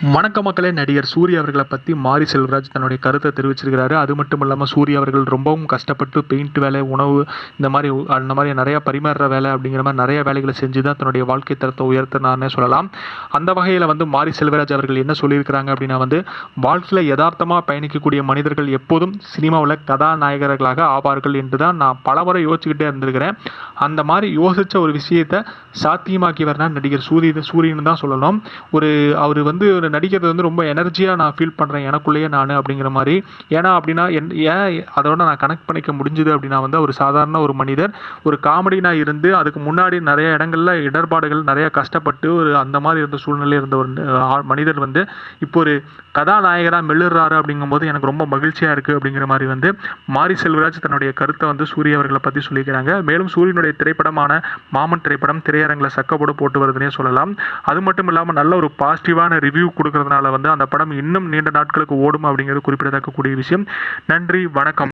வணக்க மக்களே. நடிகர் சூர்யா அவர்களை பற்றி மாரி செல்வராஜ் தன்னுடைய கருத்தை தெரிவிச்சிருக்கிறாரு. அது மட்டும் இல்லாமல் சூர்யா அவர்கள் ரொம்பவும் கஷ்டப்பட்டு பெயிண்ட் வேலை, உணவு அந்த மாதிரி நிறையா பரிமாறுற வேலை அப்படிங்கிற மாதிரி நிறைய வேலைகளை செஞ்சு தான் தன்னுடைய வாழ்க்கை தரத்தை உயர்த்தினார்னே சொல்லலாம். அந்த வகையில் மாரி செல்வராஜ் அவர்கள் என்ன சொல்லியிருக்கிறாங்க அப்படின்னா வாழ்க்கையில் யதார்த்தமாக பயணிக்கக்கூடிய மனிதர்கள் எப்போதும் சினிமாவில் கதாநாயகர்களாக ஆவார்கள் என்று தான் நான் பலமுறை யோசிச்சுக்கிட்டே இருந்திருக்கிறேன். அந்த மாதிரி யோசித்த ஒரு விஷயத்தை சாத்தியமாக்கியவர் தான் நடிகர் சூரியன் தான் சொல்லணும். அவர் ஒரு நடிக்கிறது ரொம்ப எனர்ஜியாக நான் ஃபீல் பண்ணுறேன் எனக்குள்ளேயே நான் அப்படிங்கிற மாதிரி. ஏன்னா அப்படின்னா ஏன் அதோட நான் கனெக்ட் பண்ணிக்க முடிஞ்சுது அப்படின்னா ஒரு சாதாரண ஒரு மனிதர் ஒரு காமெடினாக இருந்து அதுக்கு முன்னாடி நிறைய இடங்கள்ல இடர்பாடுகள் நிறைய கஷ்டப்பட்டு அந்த மாதிரி இருந்த சூழ்நிலை இருந்த ஒரு மனிதர் இப்போ ஒரு கதாநாயகராக மெல்லுறாரு அப்படிங்கும்போது எனக்கு ரொம்ப மகிழ்ச்சியாக இருக்குது அப்படிங்கிற மாதிரி மாரி செல்வராஜ் தன்னுடைய கருத்தை சூர்யா அவர்களை பற்றி சொல்லிக்கிறாங்க. மேலும் சூரியனுடைய திரைப்படமான மாமன் திரைப்படம் திரையரங்கில் சக்கப்போடு போட்டு வருதுன்னே சொல்லலாம். அது மட்டும் இல்லாமல் நல்ல ஒரு பாசிட்டிவான ரிவ்யூ கொடுக்கறதுனால அந்த படம் இன்னும் நீண்ட நாட்களுக்கு ஓடும் அப்படிங்கிறது குறிப்பிடத்தக்கக்கூடிய விஷயம். நன்றி, வணக்கம்.